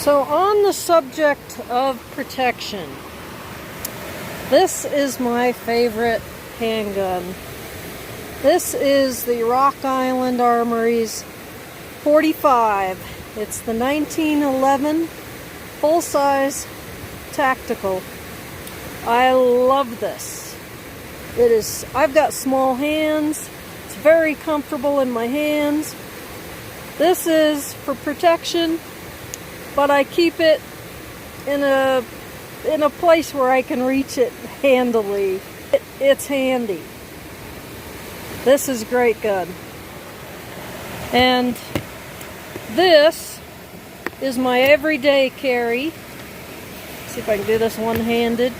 So on the subject of protection, this is my favorite handgun. This is the Rock Island Armory's 45. It's the 1911 full-size tactical. I love this. I've got small hands. It's very comfortable in my hands. This is for protection, but I keep it in a place where I can reach it handily. It's handy. This is a great gun. And this is my everyday carry. See if I can do this one-handed.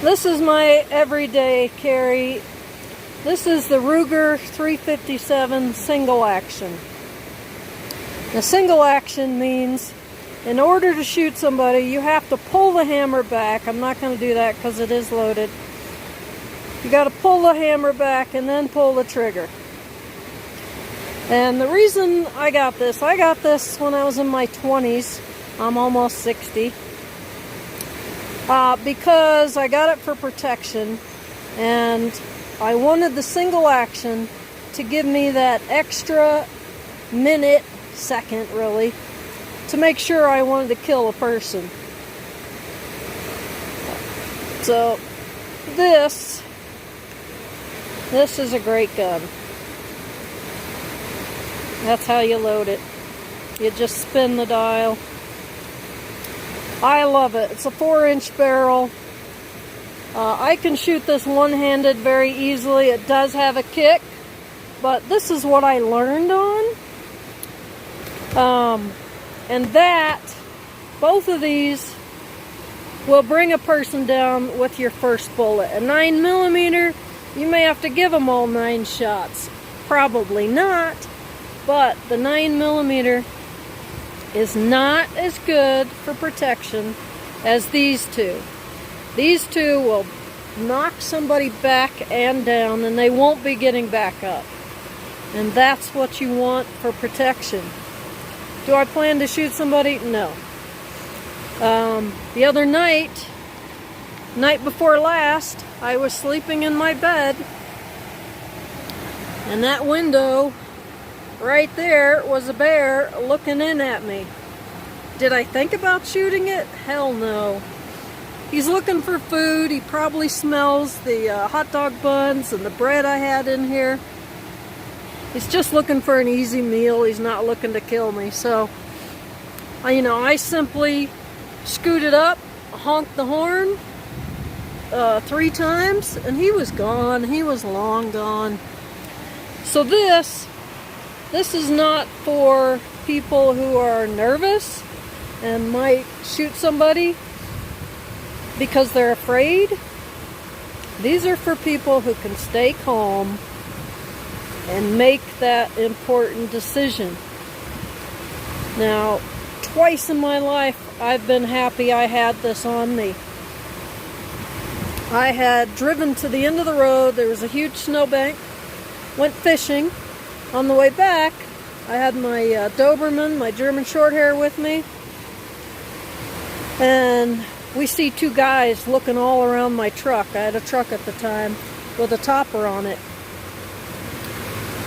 This is my everyday carry. This is the Ruger 357 single action. Now, single action means in order to shoot somebody, you have to pull the hammer back. I'm not going to do that because it is loaded. You got to pull the hammer back and then pull the trigger. And the reason I got this when I was in my 20s. I'm almost 60. Because I got it for protection, and I wanted the single action to give me that extra second really, to make sure I wanted to kill a person. So this is a great gun. That's how you load it. You just spin the dial. I love it. It's a 4-inch barrel. I can shoot this one-handed very easily. It does have a kick, but this is what I learned on. And both of these will bring a person down with your first bullet. A 9mm, you may have to give them all 9 shots. Probably not, but the 9mm is not as good for protection as these two. These two will knock somebody back and down, and they won't be getting back up. And that's what you want for protection. Do I plan to shoot somebody? No. The other night before last, I was sleeping in my bed, and that window right there was a bear looking in at me. Did I think about shooting it? Hell no. He's looking for food. He probably smells the hot dog buns and the bread I had in here. He's just looking for an easy meal. He's not looking to kill me. So, I simply scooted up, honked the horn 3 times, and he was gone. He was long gone. So this is not for people who are nervous and might shoot somebody because they're afraid. These are for people who can stay calm and make that important decision. Now, twice in my life, I've been happy I had this on me. I had driven to the end of the road. There was a huge snowbank. Went fishing. On the way back, I had my Doberman, my German Shorthair, with me. And we see 2 guys looking all around my truck. I had a truck at the time with a topper on it.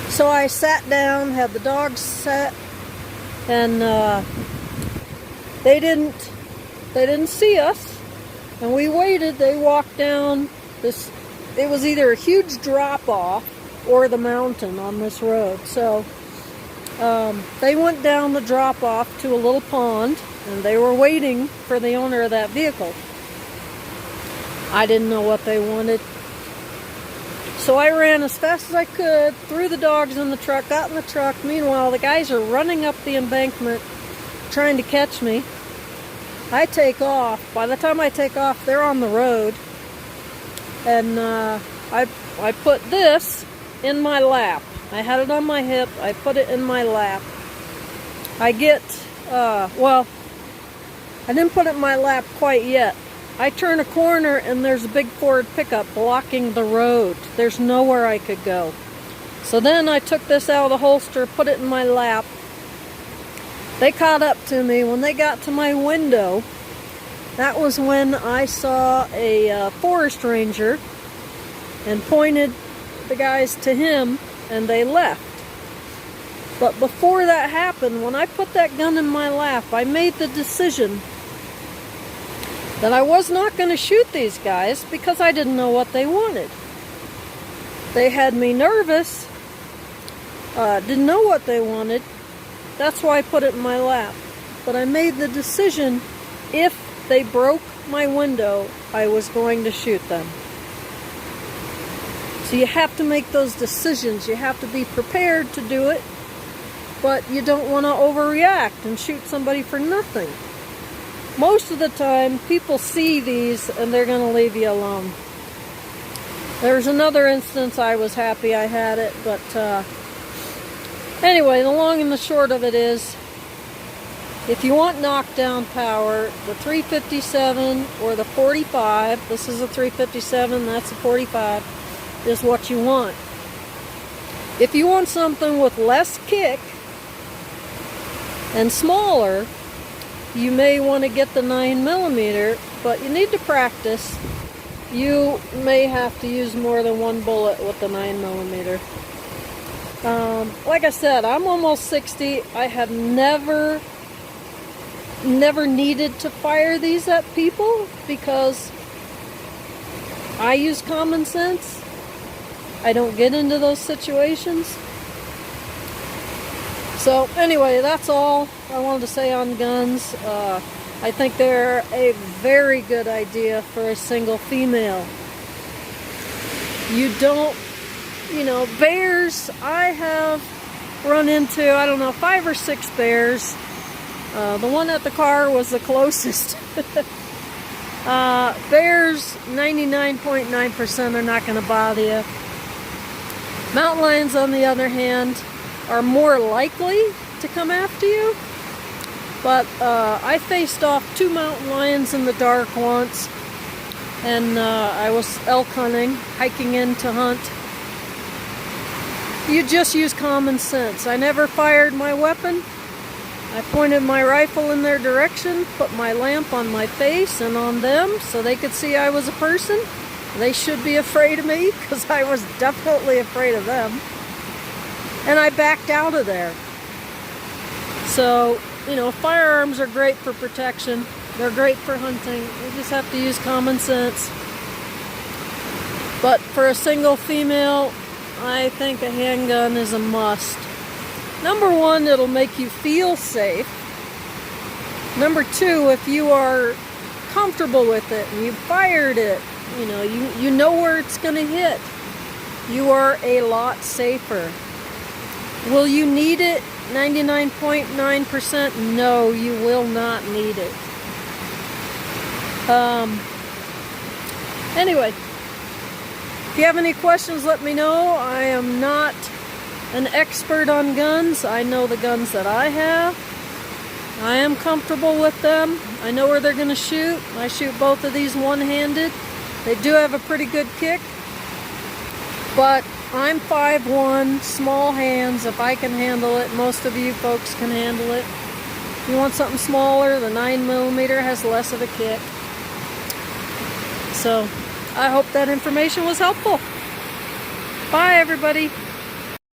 So I sat down, had the dogs set, and they didn't see us. And we waited. They walked down this. It was either a huge drop off or the mountain on this road. So they went down the drop off to a little pond, and they were waiting for the owner of that vehicle. I didn't know what they wanted. So I ran as fast as I could, threw the dogs in the truck, got in the truck. Meanwhile, the guys are running up the embankment trying to catch me. I take off. By the time I take off, they're on the road. And I put this in my lap. I had it on my hip. I put it in my lap. I didn't put it in my lap quite yet. I turn a corner and there's a big Ford pickup blocking the road. There's nowhere I could go. So then I took this out of the holster, put it in my lap, They caught up to me when they got to my window. That was when I saw a forest ranger and pointed the guys to him, and they left. But before that happened, when I put that gun in my lap, I made the decision that I was not going to shoot these guys because I didn't know what they wanted. They had me nervous, didn't know what they wanted. That's why I put it in my lap. But I made the decision, if they broke my window, I was going to shoot them. So you have to make those decisions. You have to be prepared to do it, but you don't want to overreact and shoot somebody for nothing. Most of the time, people see these and they're going to leave you alone. There's another instance I was happy I had it, but anyway, the long and the short of it is, if you want knockdown power, the 357 or the 45, this is a 357, that's a 45, is what you want. If you want something with less kick and smaller, you may want to get the 9mm, but you need to practice. You may have to use more than one bullet with the 9mm. Like I said, I'm almost 60. I have never needed to fire these at people because I use common sense. I don't get into those situations. So anyway, that's all I wanted to say on guns. I think they're a very good idea for a single female. You don't, bears, I have run into, I don't know, 5 or 6 bears. The one at the car was the closest. Bears, 99.9% are not going to bother you. Mountain lions, on the other hand, are more likely to come after you. But I faced off 2 mountain lions in the dark once, and I was elk hunting, hiking in to hunt. You just use common sense. I never fired my weapon. I pointed my rifle in their direction, put my lamp on my face and on them so they could see I was a person. They should be afraid of me because I was definitely afraid of them. And I backed out of there. So, firearms are great for protection. They're great for hunting. You just have to use common sense. But for a single female, I think a handgun is a must. Number one, it'll make you feel safe. Number two, if you are comfortable with it and you've fired it, you know where it's going to hit, you are a lot safer. Will you need it? 99.9%? No, you will not need it. Anyway, if you have any questions, let me know. I am not an expert on guns. I know the guns that I have. I am comfortable with them. I know where they're going to shoot. I shoot both of these one-handed. They do have a pretty good kick. But I'm 5'1", small hands. If I can handle it, most of you folks can handle it. If you want something smaller, the 9mm has less of a kick. So, I hope that information was helpful. Bye, everybody.